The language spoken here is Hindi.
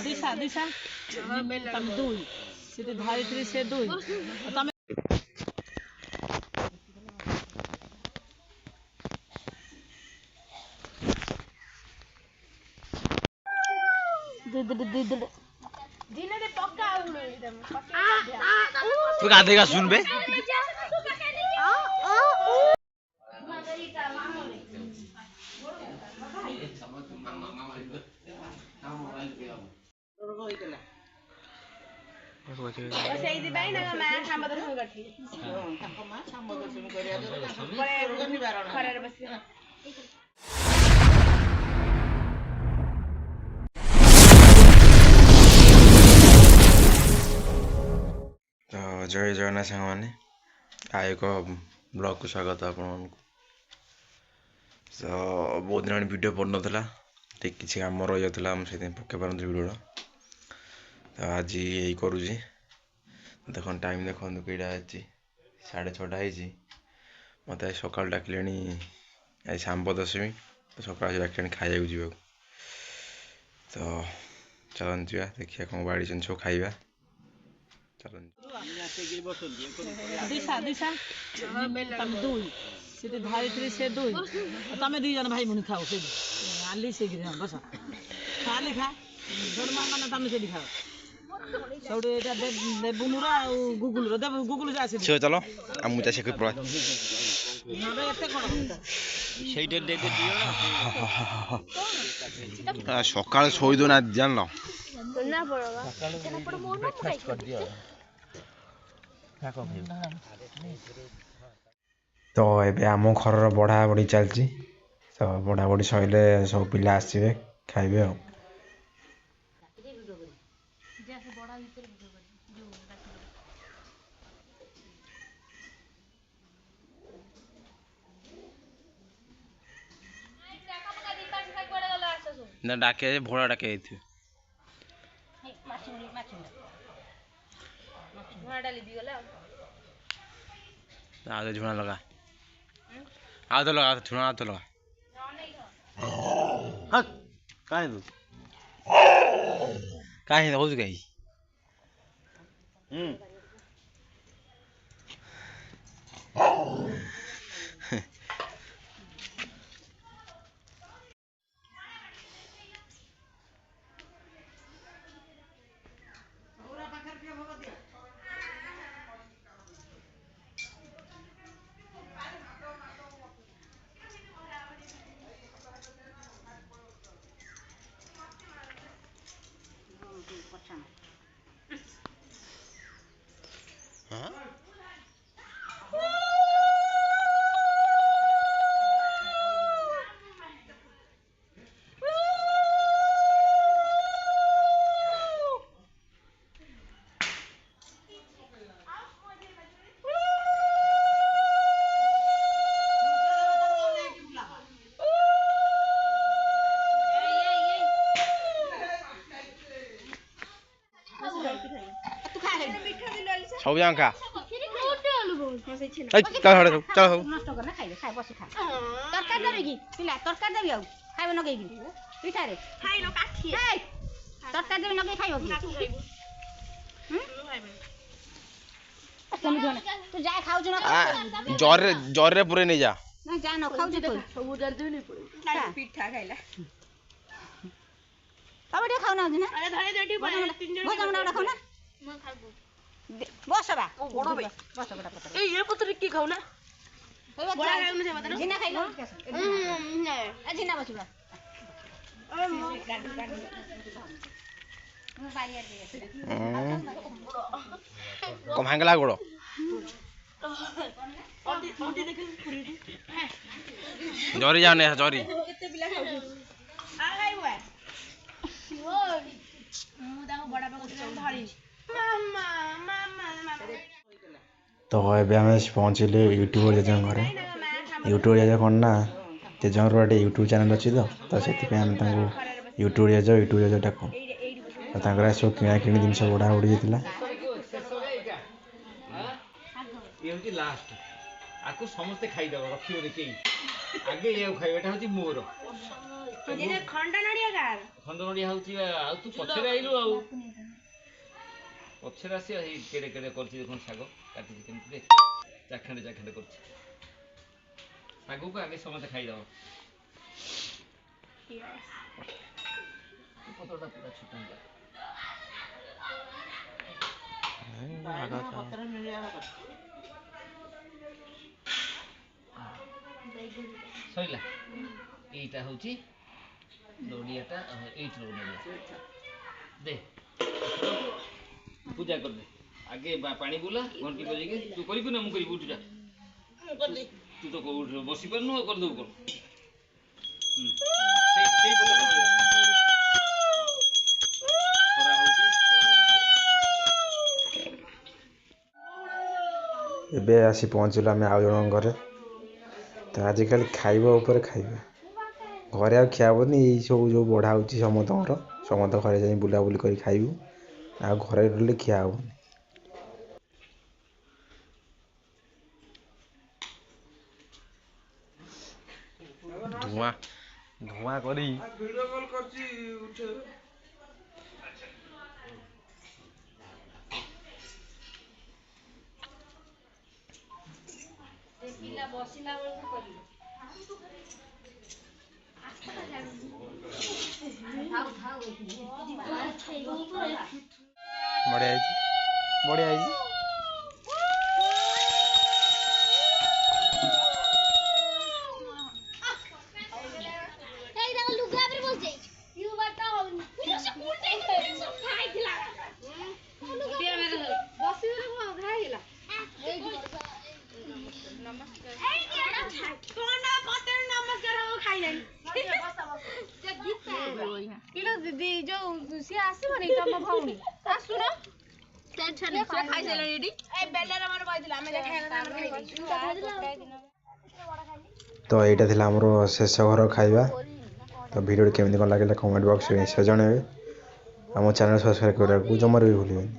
दिशा दिशा तम दुई सीधे धारित्री से दुई तम दिनले पक्का आउनु एकदम तू गाधेगा सुन बे ସେଇଥି ପାଇଁ ନା ମା ସାମ ଦର୍ଶନ କରିଥିଲେ ତାଙ୍କ ମା ସାମ ଦର୍ଶନ କରିବା ଦ୍ୱାରା ଖରାରେ ବସି तो जय जगन्नाथ सांग मैंने आ एक ब्लॉग को स्वागत आपण तो बहुत दिन वीडियो पड़ नाला ठीक किसी कम रही जाता से पके पार वीडियो तो आज यही करुँची देख टाइम देखो कईटा 6:30 मत सका डाकिले आज सांब दशमी तो सका डाकिले खाया जा तो चलन जा देखिए कौन बाड़ी सब खाइबा चलन दिशा दिशा तम दुई सीधे धारित्री से दुई तमें दुई जन भाई भूनी खाओ से आली से बस खाली खा छोड़ माना तमें से खाओ सब एटा देबुनुरा आ गुगुलुरा देब गुगुलु जा आसी चलो हम मुझे से कोई प्रॉब्लम नबे एते कोन সেইটা দে দে দিও না সকাল শোই দো না জানলো না পড়বা না পড় মোর না খাই कर दियो तो ये आम घर बढ़ा बढ़ी चलती तो बढ़ा बढ़ी सैले सब पिला आसवे खाइबे आ ना डाके भोड़ा डाके आधे झुना लगा आधे लगा झुना तो लगा हाँ कहीं तू कहीं हो गई सब जान खा चल चल नष्ट करना खाइबे खाइ बसी खा तरकारी देबे की पिला तरकारी देबे आउ खाइबे नगै की पिठा रे खाइ न काठी तरकारी देबे नगै खाइबो की तू जा खाउ ज न जोर रे पूरे नहीं जा ना जा न खाउ ज तो सब उधर दे नहीं पड़े पिठा खाइला कबड्डी खाउ ना ना अरे धरे देटी बस हमरा खाउ ना म खाइबो बस बा बड़ भाई बस बड़ा पत्र ए ये पत्र की खाऊ ना बड़ा खाऊ ना बता जिना खाइलो ए जिना बस बा कम हांगला गोड़ो जरी जाने जरी केते पिला खाऊ आ खाइबो ओ मु ताको बड़ा पे धरी मामा मामा मामा तो ये आम पहुँचले यूट्यूबर जेज घर यूट्यूबर जेज कौन ना जेज गोटे यूट्यूब चैनल अच्छी तो से यूट्यूब जेज डाकू तो सब किଣା किणी जिन बढ़ा बढ़ी जाता समस्ते खाईदेव रखिए आगे ये खाइबाटा हूँ मोर ଖଣ୍ଡ ନଡ଼ିଆ ଗାଁ ଖଣ୍ଡ ନଡ଼ିଆ ହଉଛି ଆଉ ତୁ ପଛରେ ଆଇଲୁ ଆଉ ପଛରେ ଆସିବା ଏଇ କେଡ଼େ କେଡ଼େ କରିଛି ଦେଖୁନ ଶାଗ କାଟିଛି କେମିତି ଦେ ଚାଖଣ୍ଡେ କରିଛି ଶାଗକୁ ଆଗେ ସମସ୍ତେ ଖାଇଦେବ ପତ୍ରଟା ପୁରା ଛୋଟ ସରିଲା এইটা হচ্ছে নড়িয়াটা এইটা নড়িয়া দে পূজা কর দে আগে পানি বুলা ঘন্টি বজেইকে তু করিবু না মু করিবু উঠুটা তু তো বসি পারনু কর দেবু কর সেই সেই পূজা কর খরা হচ্ছে ଏବେ ଆସି ପହଞ୍ଚିଲୁ ଆମେ ଆଉ ଜଣଙ୍କ ଘରେ ତ ଆଜିକାଲି ଖାଇବା ଉପରେ ଖାଇବା ଘରେ ଆଉ ଖିଆ ହେବନି ଏଇ ସବୁ ଯେଉଁ ବଢ଼ା ହେଉଛି ସମସ୍ତଙ୍କର ସମସ୍ତ ଘରେ ଯାଇ ବୁଲାବୁଲି କରି ଖାଇବୁ ଆଉ ଘରେ ରହିଲେ ଖିଆ ହେବନି ଧୂଆଁ ଧୂଆଁ କରି ବସିଲା ବେଳକୁ କରିବ ବଢ଼ିଆ ହେଇଛି ବଢ଼ିଆ ହେଇଛି ଦିଦି ଯୋଉ ସିଏ ଆସିବନି ତମ ଭଉଣୀ ଆସୁନ ଖାଇସାରିଲାଣି ଏଠି ଏଇ ବେଲାରେ ଆମର କହିଥିଲା ଆମେ ତ ଏଇଟା ଥିଲା ଆମର ଶେଷ ଘର ଖାଇବା ତ ଭିଡ଼ିଓଟି କେମିତି କ'ଣ ଲାଗିଲା କମେଣ୍ଟ ବକ୍ସରେ ନିଶ୍ଚୟ ଜଣାଇବେ ଆମ ଚ୍ୟାନେଲ୍ ସବସ୍କ୍ରାଇବ୍ କରିବାକୁ ଜମାରୁ ବି ଭୁଲିବେନି।